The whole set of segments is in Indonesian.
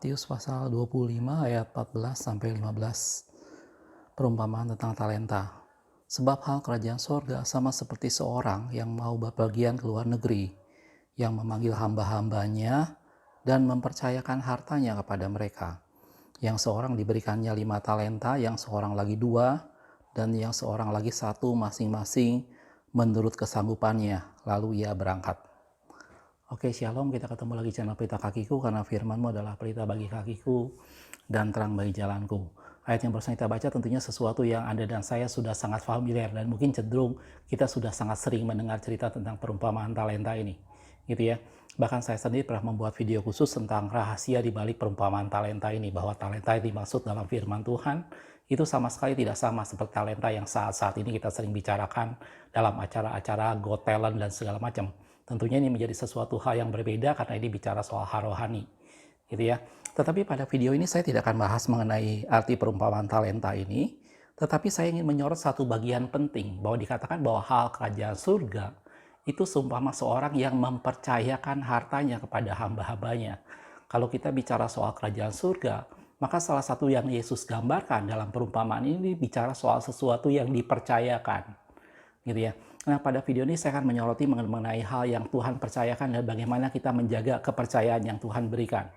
Matius pasal 25 ayat 14-15. Perumpamaan tentang talenta. Sebab hal kerajaan sorga sama seperti seorang yang mau bepergian ke luar negeri, yang memanggil hamba-hambanya dan mempercayakan hartanya kepada mereka. Yang seorang diberikannya 5 talenta, yang seorang lagi 2, dan yang seorang lagi 1 masing-masing menurut kesanggupannya. Lalu ia berangkat. Oke, shalom, kita ketemu lagi channel Pelita Kakiku, karena firman-Mu adalah pelita bagi kakiku dan terang bagi jalanku. Ayat yang barusan kita baca tentunya sesuatu yang Anda dan saya sudah sangat familiar, dan mungkin cenderung kita sudah sangat sering mendengar cerita tentang perumpamaan talenta ini, gitu ya. Bahkan saya sendiri pernah membuat video khusus tentang rahasia di balik perumpamaan talenta ini, bahwa talenta yang dimaksud dalam firman Tuhan itu sama sekali tidak sama seperti talenta yang saat-saat ini kita sering bicarakan dalam acara-acara Got Talent dan segala macam. Tentunya ini menjadi sesuatu hal yang berbeda karena ini bicara soal hal rohani, gitu ya. Tetapi pada video ini saya tidak akan bahas mengenai arti perumpamaan talenta ini, tetapi saya ingin menyorot satu bagian penting, bahwa dikatakan bahwa hal kerajaan surga itu seumpama seorang yang mempercayakan hartanya kepada hamba-hambanya. Kalau kita bicara soal kerajaan surga, maka salah satu yang Yesus gambarkan dalam perumpamaan ini bicara soal sesuatu yang dipercayakan, gitu ya. Nah, pada video ini saya akan menyoroti mengenai hal yang Tuhan percayakan dan bagaimana kita menjaga kepercayaan yang Tuhan berikan,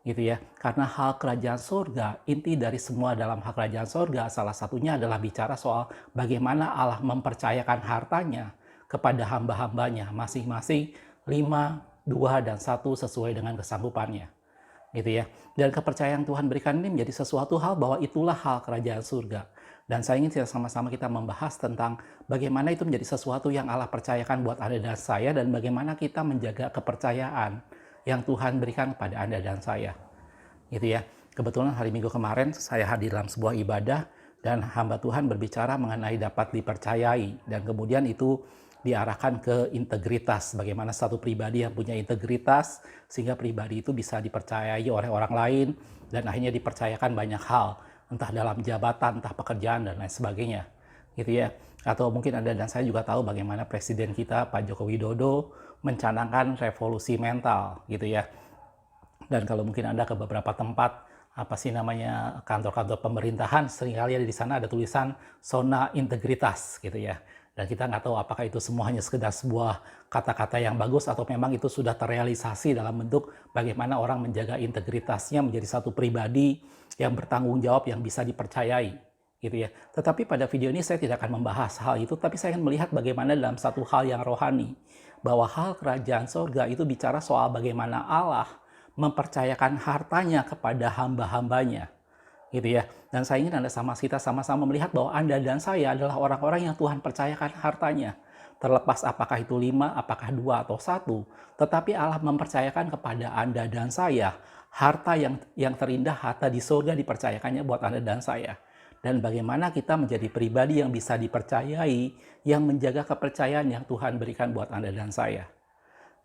gitu ya. Karena hal kerajaan surga, inti dari semua dalam hal kerajaan surga salah satunya adalah bicara soal bagaimana Allah mempercayakan hartanya kepada hamba-hambanya masing-masing 5, 2, dan 1 sesuai dengan kesanggupannya, gitu ya. Dan kepercayaan Tuhan berikan ini menjadi sesuatu hal bahwa itulah hal kerajaan surga. Dan saya ingin sama-sama kita membahas tentang bagaimana itu menjadi sesuatu yang Allah percayakan buat Anda dan saya, dan bagaimana kita menjaga kepercayaan yang Tuhan berikan kepada Anda dan saya, gitu ya. Kebetulan hari Minggu kemarin saya hadir dalam sebuah ibadah, dan hamba Tuhan berbicara mengenai dapat dipercayai, dan kemudian itu diarahkan ke integritas, bagaimana satu pribadi yang punya integritas sehingga pribadi itu bisa dipercayai oleh orang lain dan akhirnya dipercayakan banyak hal, entah dalam jabatan, entah pekerjaan, dan lain sebagainya, gitu ya. Atau mungkin Anda dan saya juga tahu bagaimana Presiden kita Pak Joko Widodo mencanangkan revolusi mental, gitu ya. Dan kalau mungkin Anda ke beberapa tempat, apa sih namanya, kantor-kantor pemerintahan, seringkali ada di sana ada tulisan zona integritas, gitu ya. Dan kita nggak tahu apakah itu semuanya sekedar sebuah kata-kata yang bagus atau memang itu sudah terrealisasi dalam bentuk bagaimana orang menjaga integritasnya menjadi satu pribadi yang bertanggung jawab, yang bisa dipercayai, gitu ya. Tetapi pada video ini saya tidak akan membahas hal itu, tapi saya ingin melihat bagaimana dalam satu hal yang rohani, bahwa hal kerajaan surga itu bicara soal bagaimana Allah mempercayakan hartanya kepada hamba-hambanya, gitu ya. Dan saya ingin Anda kita sama-sama melihat bahwa Anda dan saya adalah orang-orang yang Tuhan percayakan hartanya. Terlepas apakah itu 5, apakah 2 atau 1, tetapi Allah mempercayakan kepada Anda dan saya harta yang terindah, harta di surga dipercayakannya buat Anda dan saya. Dan bagaimana kita menjadi pribadi yang bisa dipercayai, yang menjaga kepercayaan yang Tuhan berikan buat Anda dan saya,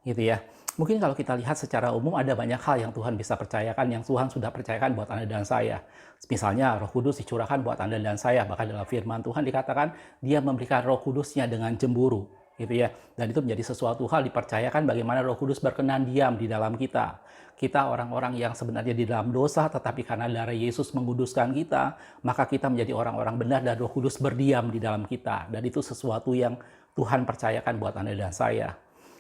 gitu ya. Mungkin kalau kita lihat secara umum ada banyak hal yang Tuhan bisa percayakan, yang Tuhan sudah percayakan buat Anda dan saya. Misalnya Roh Kudus dicurahkan buat Anda dan saya, bahkan dalam firman Tuhan dikatakan Dia memberikan Roh Kudusnya dengan cemburu, gitu ya. Dan itu menjadi sesuatu hal dipercayakan bagaimana Roh Kudus berkenan diam di dalam kita. Kita orang-orang yang sebenarnya di dalam dosa, tetapi karena darah Yesus menguduskan kita, maka kita menjadi orang-orang benar dan Roh Kudus berdiam di dalam kita. Dan itu sesuatu yang Tuhan percayakan buat Anda dan saya.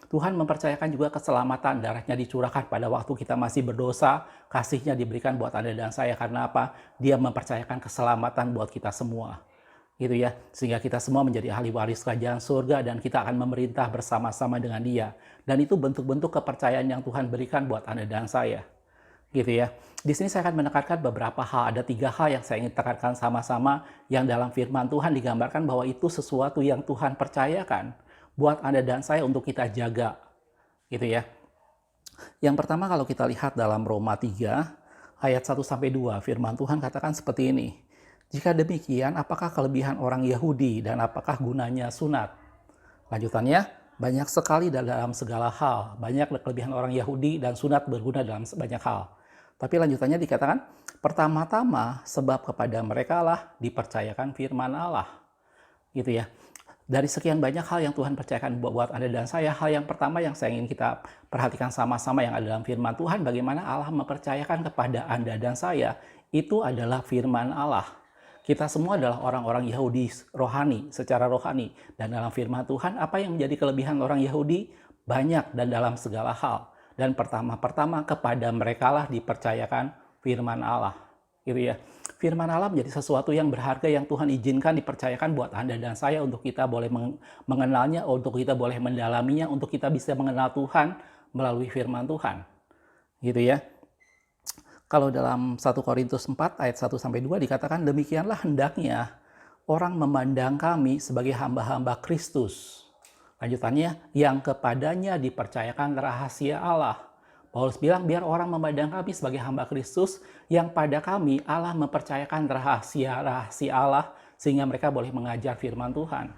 Tuhan mempercayakan juga keselamatan, darahnya dicurahkan pada waktu kita masih berdosa, kasihnya diberikan buat Anda dan saya. Karena apa? Dia mempercayakan keselamatan buat kita semua, gitu ya. Sehingga kita semua menjadi ahli waris kerajaan surga, dan kita akan memerintah bersama-sama dengan Dia. Dan itu bentuk-bentuk kepercayaan yang Tuhan berikan buat Anda dan saya, gitu ya. Di sini saya akan menekankan beberapa hal. Ada 3 hal yang saya ingin tekankan sama-sama, yang dalam firman Tuhan digambarkan bahwa itu sesuatu yang Tuhan percayakan buat Anda dan saya untuk kita jaga, gitu ya. Yang pertama, kalau kita lihat dalam Roma 3 ayat 1-2, firman Tuhan katakan seperti ini. Jika demikian, apakah kelebihan orang Yahudi dan apakah gunanya sunat? Lanjutannya, banyak sekali dalam segala hal. Banyak kelebihan orang Yahudi dan sunat berguna dalam banyak hal. Tapi lanjutannya dikatakan, pertama-tama sebab kepada mereka lah dipercayakan firman Allah, gitu ya. Dari sekian banyak hal yang Tuhan percayakan buat Anda dan saya, hal yang pertama yang saya ingin kita perhatikan sama-sama yang ada dalam firman Tuhan, bagaimana Allah mempercayakan kepada Anda dan saya, itu adalah firman Allah. Kita semua adalah orang-orang Yahudi rohani, secara rohani. Dan dalam firman Tuhan, apa yang menjadi kelebihan orang Yahudi? Banyak dan dalam segala hal. Dan pertama-pertama kepada merekalah dipercayakan firman Allah. Gitu ya. Firman Allah menjadi sesuatu yang berharga yang Tuhan izinkan dipercayakan buat Anda dan saya untuk kita boleh mengenalnya, untuk kita boleh mendalaminya, untuk kita bisa mengenal Tuhan melalui firman Tuhan. Gitu ya. Kalau dalam 1 Korintus 4 ayat 1-2 dikatakan, demikianlah hendaknya orang memandang kami sebagai hamba-hamba Kristus. Lanjutannya, yang kepadanya dipercayakan rahasia Allah. Paulus bilang, biar orang memandang kami sebagai hamba Kristus, yang pada kami Allah mempercayakan rahasia-rahasia Allah, sehingga mereka boleh mengajar firman Tuhan.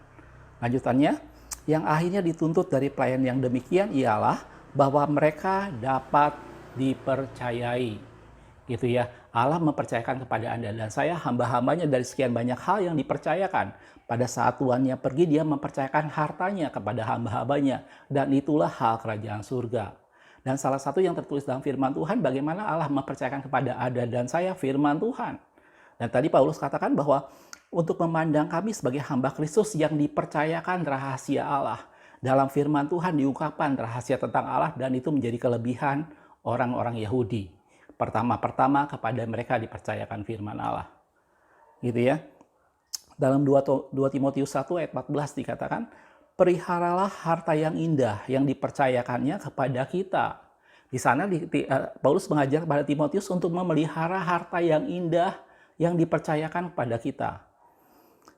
Lanjutannya, yang akhirnya dituntut dari pelayan yang demikian ialah bahwa mereka dapat dipercayai. Gitu ya, Allah mempercayakan kepada Anda dan saya hamba-hambanya dari sekian banyak hal yang dipercayakan. Pada saat tuannya pergi, dia mempercayakan hartanya kepada hamba-hambanya. Dan itulah hal kerajaan surga. Dan salah satu yang tertulis dalam firman Tuhan, bagaimana Allah mempercayakan kepada Anda dan saya firman Tuhan. Dan tadi Paulus katakan bahwa untuk memandang kami sebagai hamba Kristus yang dipercayakan rahasia Allah. Dalam firman Tuhan diungkapkan rahasia tentang Allah dan itu menjadi kelebihan orang-orang Yahudi. Pertama-pertama kepada mereka dipercayakan firman Allah. Gitu ya. Dalam 2 Timotius 1 ayat 14 dikatakan, periharalah harta yang indah yang dipercayakannya kepada kita. Di sana Paulus mengajar kepada Timotius untuk memelihara harta yang indah yang dipercayakan kepada kita.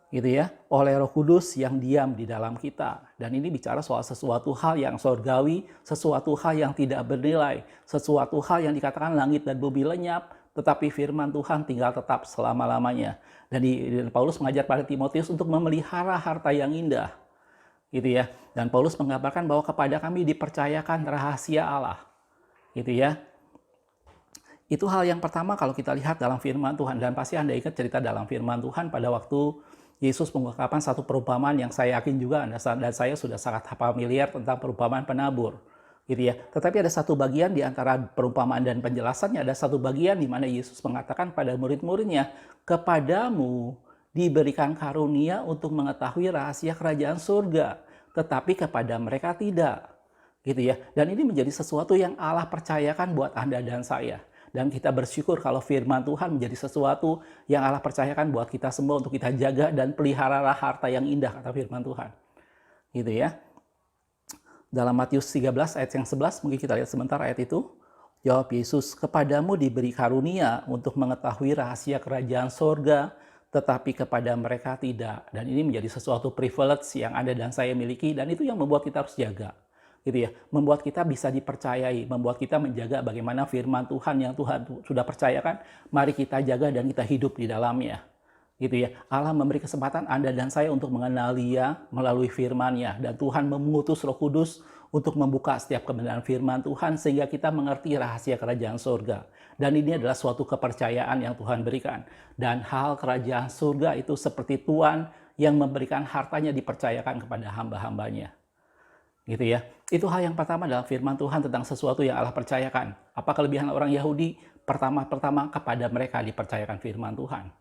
Gitu ya, oleh Roh Kudus yang diam di dalam kita. Dan ini bicara soal sesuatu hal yang surgawi, sesuatu hal yang tidak bernilai, sesuatu hal yang dikatakan langit dan bumi lenyap, tetapi firman Tuhan tinggal tetap selama-lamanya. Dan Paulus mengajar pada Timotius untuk memelihara harta yang indah. Gitu ya. Dan Paulus menggambarkan bahwa kepada kami dipercayakan rahasia Allah. Gitu ya. Itu hal yang pertama kalau kita lihat dalam firman Tuhan. Dan pasti Anda ingat cerita dalam firman Tuhan pada waktu Yesus mengungkapkan satu perumpamaan yang saya yakin juga Anda dan saya sudah sangat familiar tentang perumpamaan penabur. Gitu ya. Tetapi ada satu bagian di antara perumpamaan dan penjelasannya, ada satu bagian di mana Yesus mengatakan pada murid-muridnya, kepadamu diberikan karunia untuk mengetahui rahasia kerajaan surga, tetapi kepada mereka tidak. Gitu ya. Dan ini menjadi sesuatu yang Allah percayakan buat Anda dan saya. Dan kita bersyukur kalau firman Tuhan menjadi sesuatu yang Allah percayakan buat kita semua untuk kita jaga dan peliharalah harta yang indah, kata firman Tuhan. Gitu ya. Dalam Matius 13 ayat yang 11, mungkin kita lihat sebentar ayat itu. Jawab Yesus, kepadamu diberi karunia untuk mengetahui rahasia kerajaan surga, tetapi kepada mereka tidak. Dan ini menjadi sesuatu privilege yang Anda dan saya miliki, dan itu yang membuat kita harus jaga. Gitu ya, membuat kita bisa dipercayai, membuat kita menjaga bagaimana firman Tuhan yang Tuhan sudah percayakan, mari kita jaga dan kita hidup di dalamnya. Gitu ya, Allah memberi kesempatan Anda dan saya untuk mengenal Dia melalui firman-Nya, dan Tuhan mengutus Roh Kudus untuk membuka setiap kebenaran firman Tuhan sehingga kita mengerti rahasia kerajaan surga. Dan ini adalah suatu kepercayaan yang Tuhan berikan. Dan hal kerajaan surga itu seperti Tuhan yang memberikan hartanya dipercayakan kepada hamba-hambanya. Gitu ya. Itu hal yang pertama dalam firman Tuhan tentang sesuatu yang Allah percayakan. Apa kelebihan orang Yahudi? Pertama-pertama kepada mereka dipercayakan firman Tuhan.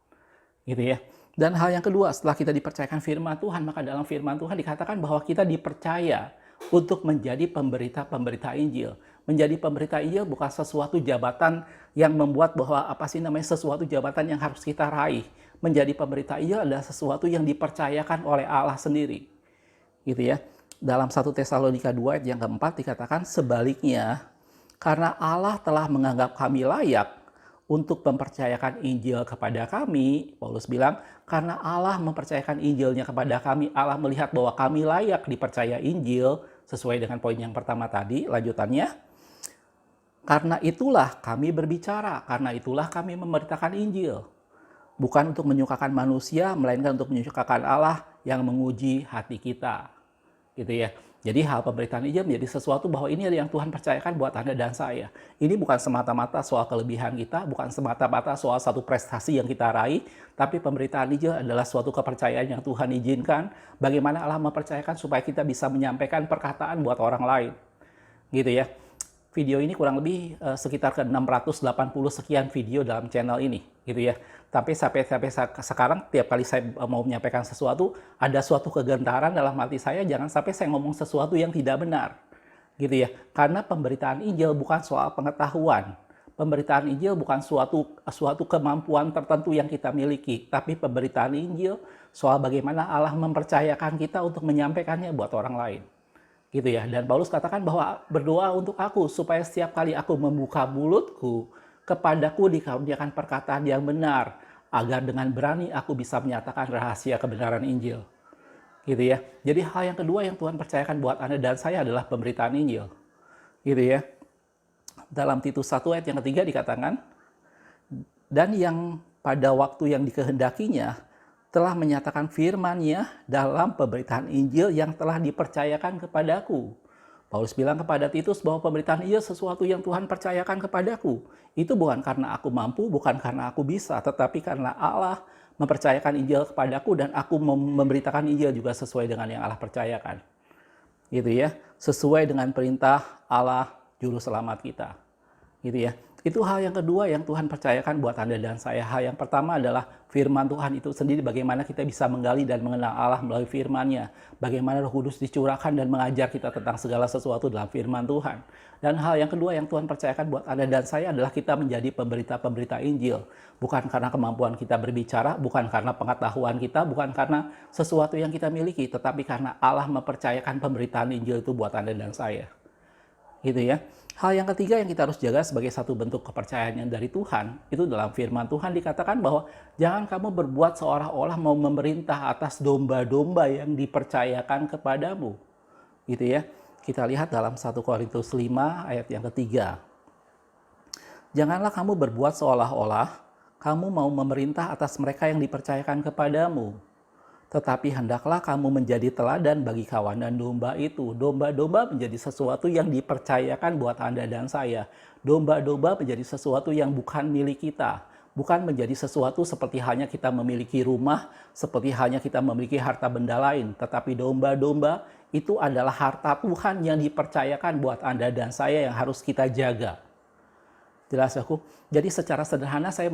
Gitu ya. Dan hal yang kedua, setelah kita dipercayakan firman Tuhan, maka dalam firman Tuhan dikatakan bahwa kita dipercaya untuk menjadi pemberita-pemberita Injil. Menjadi pemberita Injil bukan sesuatu jabatan yang membuat bahwa sesuatu jabatan yang harus kita raih. Menjadi pemberita Injil adalah sesuatu yang dipercayakan oleh Allah sendiri. Gitu ya. Dalam 1 Tesalonika 2 ayat yang keempat dikatakan sebaliknya, karena Allah telah menganggap kami layak untuk mempercayakan Injil kepada kami, Paulus bilang, karena Allah mempercayakan Injilnya kepada kami, Allah melihat bahwa kami layak dipercaya Injil, sesuai dengan poin yang pertama tadi, lanjutannya, karena itulah kami berbicara, karena itulah kami memberitakan Injil. Bukan untuk menyukakan manusia, melainkan untuk menyukakan Allah yang menguji hati kita. Gitu ya. Jadi hal pemberitaan Injil menjadi sesuatu bahwa ini yang Tuhan percayakan buat Anda dan saya. Ini bukan semata-mata soal kelebihan kita, bukan semata-mata soal satu prestasi yang kita raih, tapi pemberitaan Injil adalah suatu kepercayaan yang Tuhan izinkan, bagaimana Allah mempercayakan supaya kita bisa menyampaikan perkataan buat orang lain. Gitu ya. Video ini kurang lebih sekitar ke 680 sekian video dalam channel ini, gitu ya. Tapi sampai sekarang tiap kali saya mau menyampaikan sesuatu, ada suatu kegentaran dalam hati saya, jangan sampai saya ngomong sesuatu yang tidak benar, gitu ya. Karena pemberitaan Injil bukan soal pengetahuan. Pemberitaan Injil bukan suatu kemampuan tertentu yang kita miliki, tapi pemberitaan Injil soal bagaimana Allah mempercayakan kita untuk menyampaikannya buat orang lain. Gitu ya. Dan Paulus katakan bahwa berdoa untuk aku supaya setiap kali aku membuka mulutku, kepadaku dikaruniakan perkataan yang benar, agar dengan berani aku bisa menyatakan rahasia kebenaran Injil. Gitu ya. Jadi hal yang kedua yang Tuhan percayakan buat Anda dan saya adalah pemberitaan Injil. Gitu ya. Dalam Titus 1 ayat yang ketiga dikatakan, dan yang pada waktu yang dikehendakinya telah menyatakan firman-Nya dalam pemberitaan Injil yang telah dipercayakan kepadaku. Paulus bilang kepada Titus bahwa pemberitaan Injil sesuatu yang Tuhan percayakan kepadaku. Itu bukan karena aku mampu, bukan karena aku bisa, tetapi karena Allah mempercayakan Injil kepadaku dan aku memberitakan Injil juga sesuai dengan yang Allah percayakan. Gitu ya, sesuai dengan perintah Allah juru selamat kita. Gitu ya. Itu hal yang kedua yang Tuhan percayakan buat Anda dan saya. Hal yang pertama adalah firman Tuhan itu sendiri, bagaimana kita bisa menggali dan mengenal Allah melalui firman-Nya. Bagaimana Roh Kudus dicurahkan dan mengajar kita tentang segala sesuatu dalam firman Tuhan. Dan hal yang kedua yang Tuhan percayakan buat Anda dan saya adalah kita menjadi pemberita-pemberita Injil. Bukan karena kemampuan kita berbicara, bukan karena pengetahuan kita, bukan karena sesuatu yang kita miliki, tetapi karena Allah mempercayakan pemberitaan Injil itu buat Anda dan saya. Gitu ya. Hal yang ketiga yang kita harus jaga sebagai satu bentuk kepercayaan yang dari Tuhan, itu dalam firman Tuhan dikatakan bahwa jangan kamu berbuat seolah-olah mau memerintah atas domba-domba yang dipercayakan kepadamu. Gitu ya. Kita lihat dalam 1 Korintus 5 ayat yang ketiga. Janganlah kamu berbuat seolah-olah kamu mau memerintah atas mereka yang dipercayakan kepadamu. Tetapi hendaklah kamu menjadi teladan bagi kawanan domba itu. Domba-domba menjadi sesuatu yang dipercayakan buat Anda dan saya. Domba-domba menjadi sesuatu yang bukan milik kita. Bukan menjadi sesuatu seperti hanya kita memiliki rumah, seperti hanya kita memiliki harta benda lain. Tetapi domba-domba itu adalah harta Tuhan yang dipercayakan buat Anda dan saya yang harus kita jaga. Jelas aku. Jadi secara sederhana saya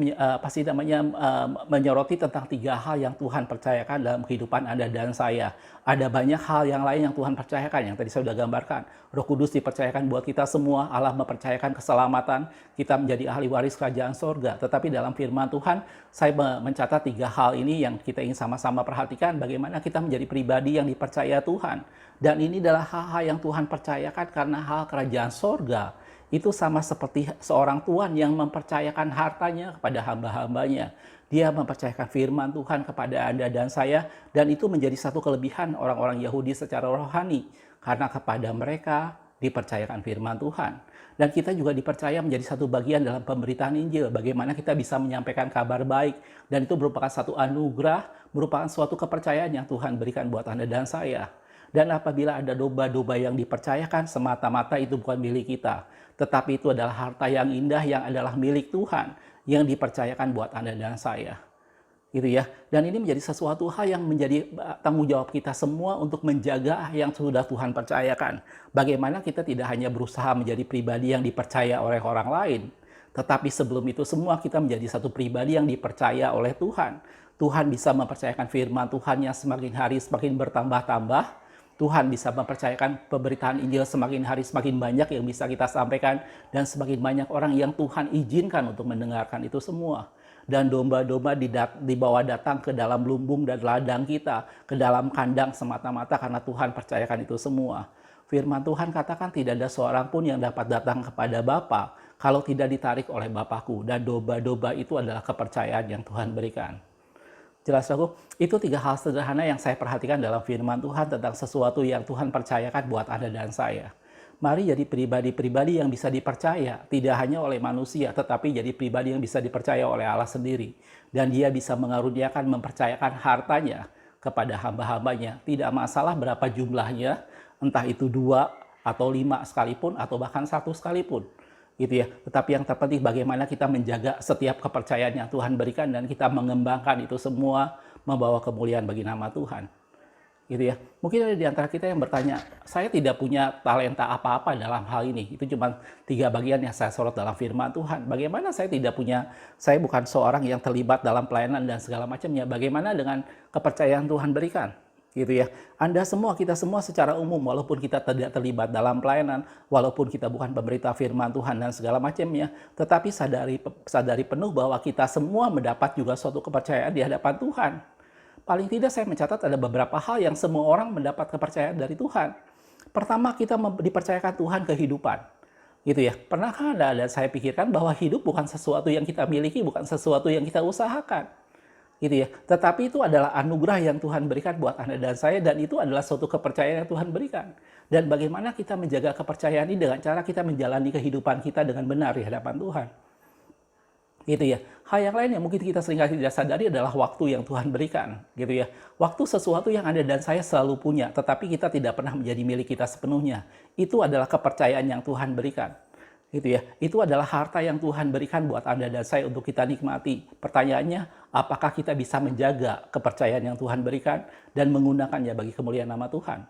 menyoroti tentang 3 hal yang Tuhan percayakan dalam kehidupan Anda dan saya. Ada banyak hal yang lain yang Tuhan percayakan, yang tadi saya sudah gambarkan. Roh Kudus dipercayakan buat kita semua, Allah mempercayakan keselamatan, kita menjadi ahli waris kerajaan sorga. Tetapi dalam firman Tuhan, saya mencatat 3 hal ini yang kita ingin sama-sama perhatikan, bagaimana kita menjadi pribadi yang dipercaya Tuhan. Dan ini adalah hal-hal yang Tuhan percayakan karena hal kerajaan sorga. Itu sama seperti seorang tuan yang mempercayakan hartanya kepada hamba-hambanya. Dia mempercayakan firman Tuhan kepada Anda dan saya, dan itu menjadi satu kelebihan orang-orang Yahudi secara rohani, karena kepada mereka dipercayakan firman Tuhan. Dan kita juga dipercaya menjadi satu bagian dalam pemberitaan Injil, bagaimana kita bisa menyampaikan kabar baik, dan itu merupakan satu anugerah, merupakan suatu kepercayaan yang Tuhan berikan buat Anda dan saya. Dan apabila ada domba-domba yang dipercayakan, semata-mata itu bukan milik kita. Tetapi itu adalah harta yang indah yang adalah milik Tuhan, yang dipercayakan buat Anda dan saya. Gitu ya. Dan ini menjadi sesuatu hal yang menjadi tanggung jawab kita semua untuk menjaga yang sudah Tuhan percayakan. Bagaimana kita tidak hanya berusaha menjadi pribadi yang dipercaya oleh orang lain, tetapi sebelum itu semua kita menjadi satu pribadi yang dipercaya oleh Tuhan. Tuhan bisa mempercayakan firman Tuhan yang semakin hari semakin bertambah-tambah. Tuhan bisa mempercayakan pemberitaan Injil semakin hari semakin banyak yang bisa kita sampaikan, dan semakin banyak orang yang Tuhan izinkan untuk mendengarkan itu semua. Dan domba-domba dibawa datang ke dalam lumbung dan ladang kita, ke dalam kandang semata-mata karena Tuhan percayakan itu semua. Firman Tuhan katakan tidak ada seorang pun yang dapat datang kepada Bapa kalau tidak ditarik oleh Bapakku, dan domba-domba itu adalah kepercayaan yang Tuhan berikan. Jelas aku, itu 3 hal sederhana yang saya perhatikan dalam firman Tuhan tentang sesuatu yang Tuhan percayakan buat Anda dan saya. Mari jadi pribadi-pribadi yang bisa dipercaya, tidak hanya oleh manusia, tetapi jadi pribadi yang bisa dipercaya oleh Allah sendiri. Dan Dia bisa mempercayakan hartanya kepada hamba-hambanya. Tidak masalah berapa jumlahnya, entah itu 2 atau 5 sekalipun atau bahkan 1 sekalipun. Gitu ya. Tetapi yang terpenting bagaimana kita menjaga setiap kepercayaan yang Tuhan berikan dan kita mengembangkan itu semua membawa kemuliaan bagi nama Tuhan. Gitu ya. Mungkin ada di antara kita yang bertanya, saya tidak punya talenta apa-apa dalam hal ini. Itu cuma 3 bagian yang saya sorot dalam firman Tuhan. Bagaimana saya tidak punya, saya bukan seorang yang terlibat dalam pelayanan dan segala macamnya. Bagaimana dengan kepercayaan Tuhan berikan? Gitu ya. Anda semua, kita semua secara umum, walaupun kita tidak terlibat dalam pelayanan, walaupun kita bukan pemberita firman Tuhan dan segala macamnya, tetapi sadari penuh bahwa kita semua mendapat juga suatu kepercayaan di hadapan Tuhan. Paling tidak saya mencatat ada beberapa hal yang semua orang mendapat kepercayaan dari Tuhan. Pertama, kita dipercayakan Tuhan kehidupan. Gitu ya. Pernahkah Anda dan saya pikirkan bahwa hidup bukan sesuatu yang kita miliki, bukan sesuatu yang kita usahakan. Gitu ya. Tetapi itu adalah anugerah yang Tuhan berikan buat Anda dan saya, dan itu adalah suatu kepercayaan yang Tuhan berikan. Dan bagaimana kita menjaga kepercayaan ini dengan cara kita menjalani kehidupan kita dengan benar di hadapan Tuhan. Gitu ya. Hal yang lain yang mungkin kita seringkali tidak sadari adalah waktu yang Tuhan berikan, gitu ya. Waktu sesuatu yang Anda dan saya selalu punya, tetapi kita tidak pernah menjadi milik kita sepenuhnya. Itu adalah kepercayaan yang Tuhan berikan. Gitu ya. Itu adalah harta yang Tuhan berikan buat Anda dan saya untuk kita nikmati. Pertanyaannya, apakah kita bisa menjaga kepercayaan yang Tuhan berikan dan menggunakannya bagi kemuliaan nama Tuhan?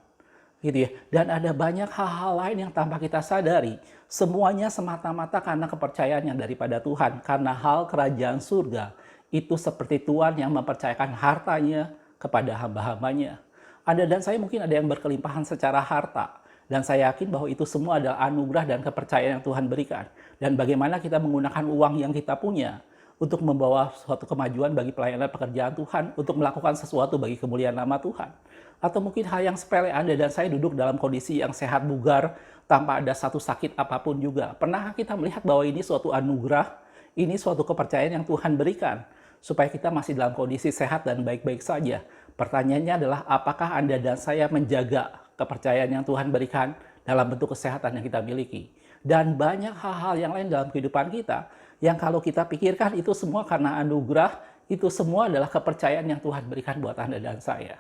Gitu ya. Dan ada banyak hal-hal lain yang tanpa kita sadari. Semuanya semata-mata karena kepercayaan yang daripada Tuhan. Karena hal kerajaan surga itu seperti Tuhan yang mempercayakan hartanya kepada hamba-hambanya. Anda dan saya mungkin ada yang berkelimpahan secara harta. Dan saya yakin bahwa itu semua adalah anugerah dan kepercayaan yang Tuhan berikan. Dan bagaimana kita menggunakan uang yang kita punya untuk membawa suatu kemajuan bagi pelayanan pekerjaan Tuhan, untuk melakukan sesuatu bagi kemuliaan nama Tuhan. Atau mungkin hal yang sepele, Anda dan saya duduk dalam kondisi yang sehat bugar, tanpa ada satu sakit apapun juga. Pernahkah kita melihat bahwa ini suatu anugerah, ini suatu kepercayaan yang Tuhan berikan, supaya kita masih dalam kondisi sehat dan baik-baik saja? Pertanyaannya adalah, apakah Anda dan saya menjaga kepercayaan yang Tuhan berikan dalam bentuk kesehatan yang kita miliki? Dan banyak hal-hal yang lain dalam kehidupan kita, yang kalau kita pikirkan itu semua karena anugerah, itu semua adalah kepercayaan yang Tuhan berikan buat Anda dan saya.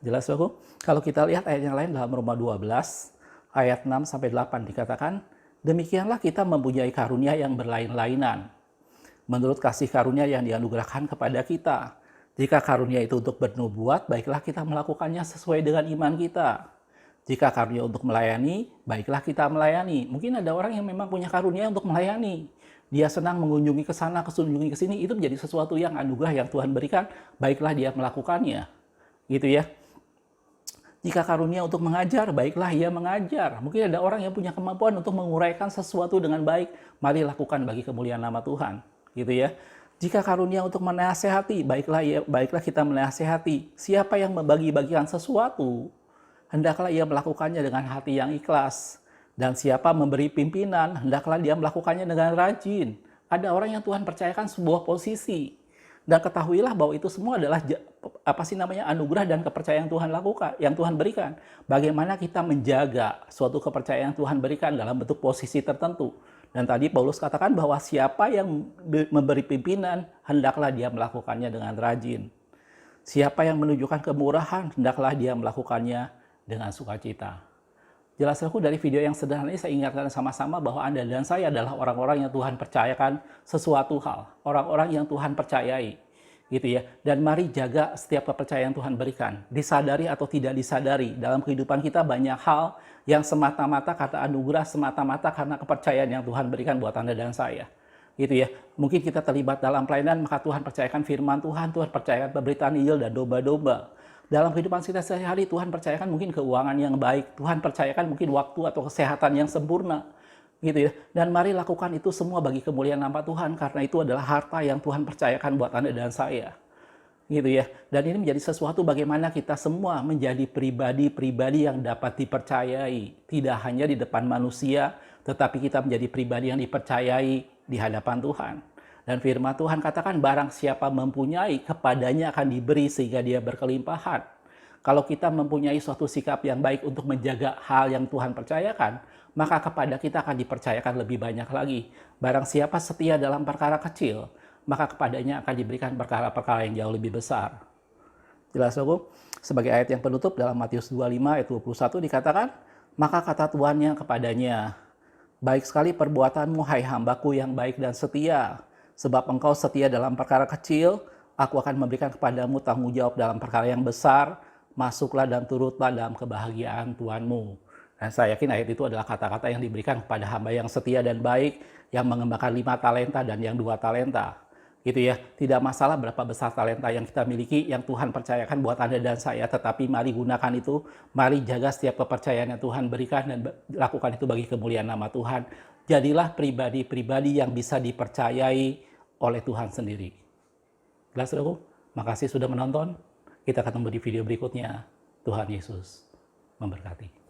Jelas aku? Kalau kita lihat ayat yang lain dalam Roma 12, ayat 6-8 dikatakan, demikianlah kita mempunyai karunia yang berlain-lainan, menurut kasih karunia yang dianugerahkan kepada kita. Jika karunia itu untuk bernubuat, baiklah kita melakukannya sesuai dengan iman kita. Jika karunia untuk melayani, baiklah kita melayani. Mungkin ada orang yang memang punya karunia untuk melayani. Dia senang mengunjungi ke sana, mengunjungi ke sini, itu menjadi sesuatu yang anugerah yang Tuhan berikan, baiklah dia melakukannya. Gitu ya. Jika karunia untuk mengajar, baiklah ia mengajar. Mungkin ada orang yang punya kemampuan untuk menguraikan sesuatu dengan baik, mari lakukan bagi kemuliaan nama Tuhan. Gitu ya. Jika karunia untuk menasehati, baiklah kita menasehati. Siapa yang membagi-bagikan sesuatu, hendaklah ia melakukannya dengan hati yang ikhlas. Dan siapa memberi pimpinan, hendaklah dia melakukannya dengan rajin. Ada orang yang Tuhan percayakan sebuah posisi. Dan ketahuilah bahwa itu semua adalah anugerah dan kepercayaan yang Tuhan lakukan, yang Tuhan berikan. Bagaimana kita menjaga suatu kepercayaan yang Tuhan berikan dalam bentuk posisi tertentu. Dan tadi Paulus katakan bahwa siapa yang memberi pimpinan, hendaklah dia melakukannya dengan rajin. Siapa yang menunjukkan kemurahan, hendaklah dia melakukannya dengan sukacita. Jelas aku dari video yang sederhana ini saya ingatkan sama-sama bahwa Anda dan saya adalah orang-orang yang Tuhan percayakan sesuatu hal. Orang-orang yang Tuhan percayai. Gitu ya. Dan mari jaga setiap kepercayaan yang Tuhan berikan. Disadari atau tidak disadari. Dalam kehidupan kita banyak hal yang semata-mata karena anugerah, semata-mata karena kepercayaan yang Tuhan berikan buat Anda dan saya. Gitu ya. Mungkin kita terlibat dalam pelayanan, maka Tuhan percayakan firman Tuhan percayakan pemberitaan Injil dan domba-domba. Dalam kehidupan kita sehari-hari, Tuhan percayakan mungkin keuangan yang baik, Tuhan percayakan mungkin waktu atau kesehatan yang sempurna, gitu ya. Dan mari lakukan itu semua bagi kemuliaan nama Tuhan, karena itu adalah harta yang Tuhan percayakan buat Anda dan saya, gitu ya. Dan ini menjadi sesuatu bagaimana kita semua menjadi pribadi-pribadi yang dapat dipercayai, tidak hanya di depan manusia, tetapi kita menjadi pribadi yang dipercayai di hadapan Tuhan. Dan firman Tuhan katakan barang siapa mempunyai, kepadanya akan diberi sehingga dia berkelimpahan. Kalau kita mempunyai suatu sikap yang baik untuk menjaga hal yang Tuhan percayakan, maka kepada kita akan dipercayakan lebih banyak lagi. Barang siapa setia dalam perkara kecil, maka kepadanya akan diberikan perkara-perkara yang jauh lebih besar. Jelas aku? Sebagai ayat yang penutup dalam Matius 25 ayat 21 dikatakan, maka kata tuannya kepadanya, baik sekali perbuatanmu hai hambaku yang baik dan setia, sebab engkau setia dalam perkara kecil, aku akan memberikan kepadamu tanggung jawab dalam perkara yang besar, masuklah dan turutlah dalam kebahagiaan Tuhanmu. Dan saya yakin ayat itu adalah kata-kata yang diberikan kepada hamba yang setia dan baik, yang mengembangkan 5 talenta dan yang 2 talenta. Gitu ya, tidak masalah berapa besar talenta yang kita miliki, yang Tuhan percayakan buat Anda dan saya, tetapi mari gunakan itu, mari jaga setiap kepercayaan yang Tuhan berikan dan lakukan itu bagi kemuliaan nama Tuhan. Jadilah pribadi-pribadi yang bisa dipercayai oleh Tuhan sendiri. Jelas, saudaraku? Makasih sudah menonton. Kita ketemu di video berikutnya. Tuhan Yesus memberkati.